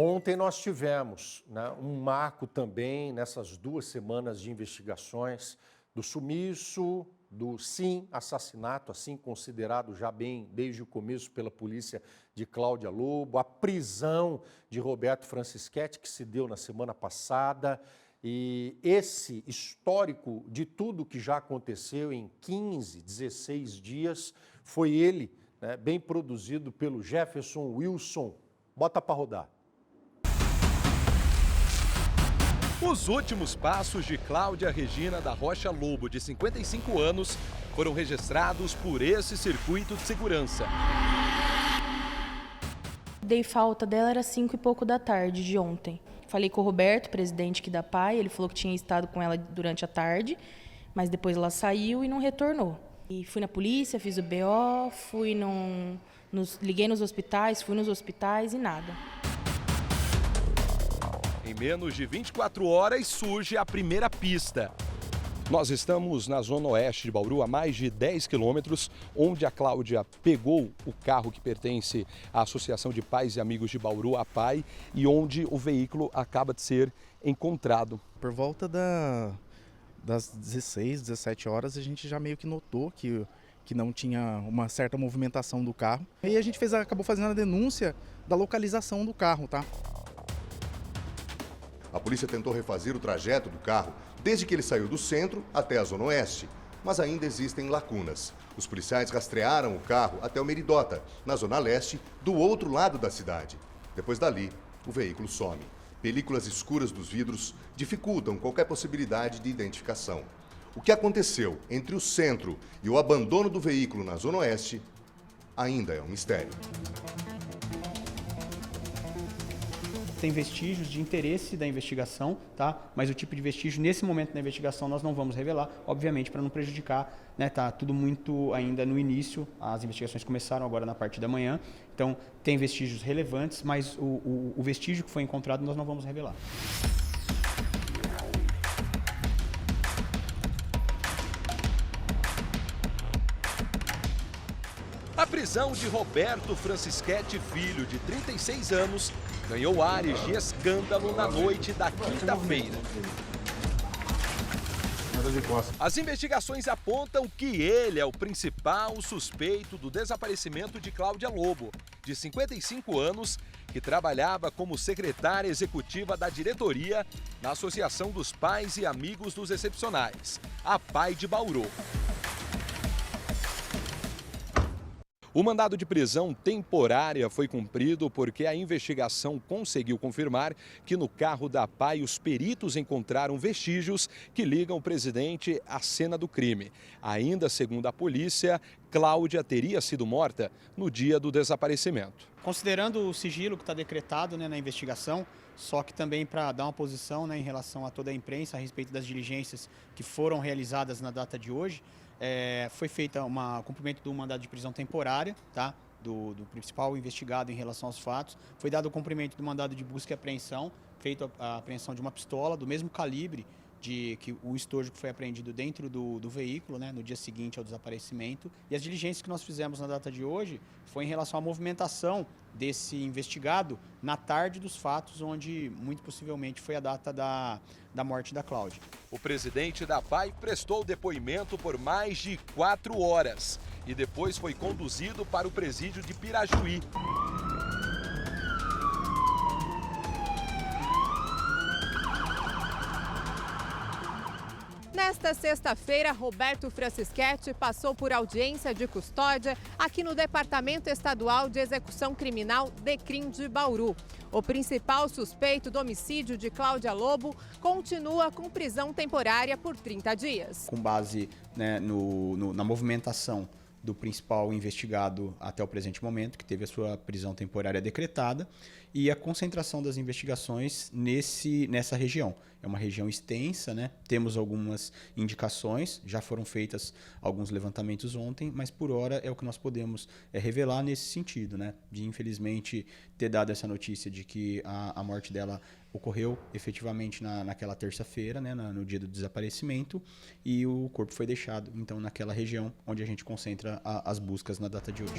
Ontem nós tivemos, né, um marco também nessas 2 semanas de investigações do sumiço, do assassinato, assim considerado já bem desde o começo pela polícia de Cláudia Lobo, a prisão de Roberto Francischetti, que se deu na semana passada, e esse histórico de tudo que já aconteceu em 15, 16 dias, foi ele, né, bem produzido pelo Jefferson Wilson. Bota para rodar. Os últimos passos de Cláudia Regina da Rocha Lobo, de 55 anos, foram registrados por esse circuito de segurança. Dei falta dela, era 5 e pouco da tarde de ontem. Falei com o Roberto, presidente aqui da PAI, ele falou que tinha estado com ela durante a tarde, mas depois ela saiu e não retornou. E fui na polícia, fiz o BO, liguei nos hospitais, fui nos hospitais e nada. Em menos de 24 horas surge a primeira pista. Nós estamos na zona oeste de Bauru, a mais de 10 quilômetros, onde a Cláudia pegou o carro que pertence à Associação de Pais e Amigos de Bauru, a PAI, e onde o veículo acaba de ser encontrado. Por volta das 16, 17 horas, a gente já meio que notou que não tinha uma certa movimentação do carro. E a gente acabou fazendo a denúncia da localização do carro, tá? A polícia tentou refazer o trajeto do carro desde que ele saiu do centro até a zona oeste, mas ainda existem lacunas. Os policiais rastrearam o carro até o Meridota, na zona leste, do outro lado da cidade. Depois dali, o veículo some. Películas escuras dos vidros dificultam qualquer possibilidade de identificação. O que aconteceu entre o centro e o abandono do veículo na zona oeste ainda é um mistério. Tem vestígios de interesse da investigação, tá? Mas o tipo de vestígio, nesse momento da investigação, nós não vamos revelar, obviamente, para não prejudicar, né? Tá tudo muito ainda no início, as investigações começaram agora na parte da manhã, então tem vestígios relevantes, mas o vestígio que foi encontrado nós não vamos revelar. A prisão de Roberto Francischetti Filho, de 36 anos, ganhou ares de escândalo na noite da quinta-feira. As investigações apontam que ele é o principal suspeito do desaparecimento de Cláudia Lobo, de 55 anos, que trabalhava como secretária executiva da diretoria na Associação dos Pais e Amigos dos Excepcionais, a PAI de Bauru. O mandado de prisão temporária foi cumprido porque a investigação conseguiu confirmar que no carro da PAI os peritos encontraram vestígios que ligam o presidente à cena do crime. Ainda segundo a polícia, Cláudia teria sido morta no dia do desaparecimento. Considerando o sigilo que está decretado, né, na investigação, só que também para dar uma posição, né, em relação a toda a imprensa a respeito das diligências que foram realizadas na data de hoje, foi feita o cumprimento do mandado de prisão temporária, tá? Do principal investigado em relação aos fatos. Foi dado o cumprimento do mandado de busca e apreensão, feita a apreensão de uma pistola do mesmo calibre que o estojo que foi apreendido dentro do veículo, né, no dia seguinte ao desaparecimento. E as diligências que nós fizemos na data de hoje foi em relação à movimentação desse investigado na tarde dos fatos, onde muito possivelmente foi a data da morte da Cláudia. O presidente da PAI prestou depoimento por mais de 4 horas e depois foi conduzido para o presídio de Pirajuí. Nesta sexta-feira, Roberto Francischetti passou por audiência de custódia aqui no Departamento Estadual de Execução Criminal DECRIM de Bauru. O principal suspeito do homicídio de Cláudia Lobo continua com prisão temporária por 30 dias. Com base, né, na movimentação do principal investigado até o presente momento, que teve a sua prisão temporária decretada, e a concentração das investigações nessa região. É uma região extensa, né? Temos algumas indicações, já foram feitas alguns levantamentos ontem, mas por hora é o que nós podemos revelar nesse sentido, né? De infelizmente ter dado essa notícia de que a morte dela ocorreu efetivamente naquela terça-feira, né, no dia do desaparecimento, e o corpo foi deixado então naquela região onde a gente concentra as buscas na data de hoje.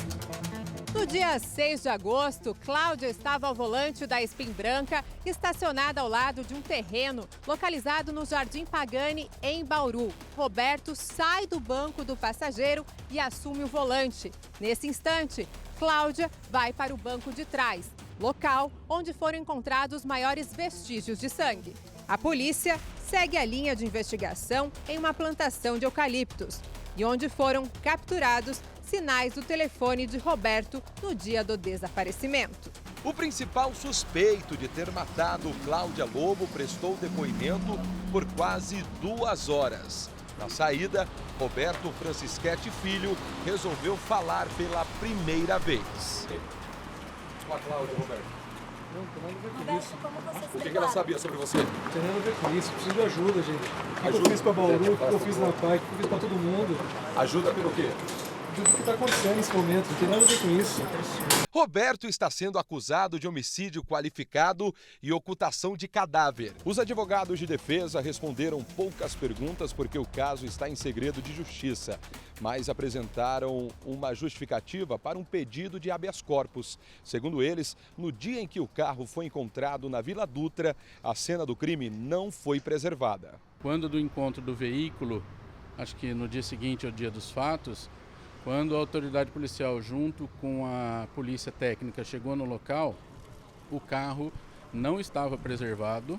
No dia 6 de agosto, Cláudia estava ao volante da Spin branca estacionada ao lado de um terreno localizado no Jardim Pagani, em Bauru. Roberto sai do banco do passageiro e assume o volante. Nesse instante, Cláudia vai para o banco de trás, local onde foram encontrados maiores vestígios de sangue. A polícia segue a linha de investigação em uma plantação de eucaliptos e onde foram capturados sinais do telefone de Roberto no dia do desaparecimento. O principal suspeito de ter matado Cláudia Lobo prestou depoimento por quase 2 horas. Na saída, Roberto Francischetti Filho resolveu falar pela primeira vez. Com a Cláudia, Roberto. Não tem nada a ver com isso. Como você o que ela sabia sobre você? Não tem nada a ver com isso. Preciso de ajuda, gente. O que eu fiz pra Bauru, o que eu fiz na PAI, o que eu fiz pra todo mundo. Ajuda pelo quê? Tudo o que está acontecendo nesse momento, não tem nada a ver com isso. Roberto está sendo acusado de homicídio qualificado e ocultação de cadáver. Os advogados de defesa responderam poucas perguntas porque o caso está em segredo de justiça, mas apresentaram uma justificativa para um pedido de habeas corpus. Segundo eles, no dia em que o carro foi encontrado na Vila Dutra, a cena do crime não foi preservada. Quando do encontro do veículo, acho que no dia seguinte ao dia dos fatos, quando a autoridade policial, junto com a polícia técnica, chegou no local, o carro não estava preservado.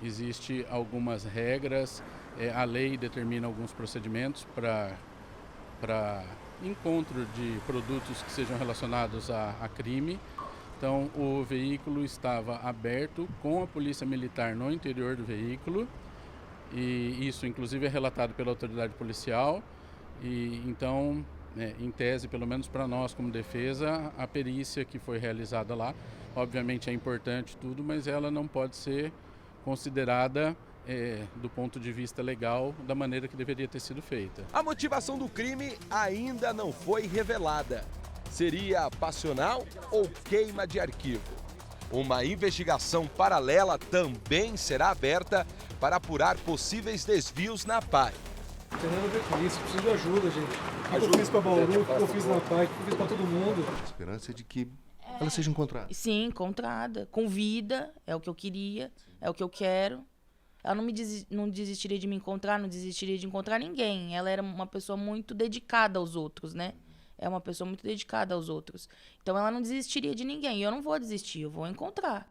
Existem algumas regras, a lei determina alguns procedimentos para encontro de produtos que sejam relacionados a crime. Então, o veículo estava aberto com a polícia militar no interior do veículo, e isso, inclusive, é relatado pela autoridade policial. E então, em tese, pelo menos para nós como defesa, a perícia que foi realizada lá, obviamente é importante tudo, mas ela não pode ser considerada do ponto de vista legal da maneira que deveria ter sido feita. A motivação do crime ainda não foi revelada. Seria passional ou queima de arquivo? Uma investigação paralela também será aberta para apurar possíveis desvios na PAI. Não tem nada a ver com isso. Preciso de ajuda, gente. O que eu fiz pra Bauru, o que eu fiz na PAI, o que eu fiz pra todo mundo. A esperança é de que ela seja encontrada. Sim, encontrada. Com vida, é o que eu queria, é o que eu quero. Ela não desistiria de me encontrar, não desistiria de encontrar ninguém. Ela era uma pessoa muito dedicada aos outros, né? É uma pessoa muito dedicada aos outros. Então ela não desistiria de ninguém. E eu não vou desistir, eu vou encontrar.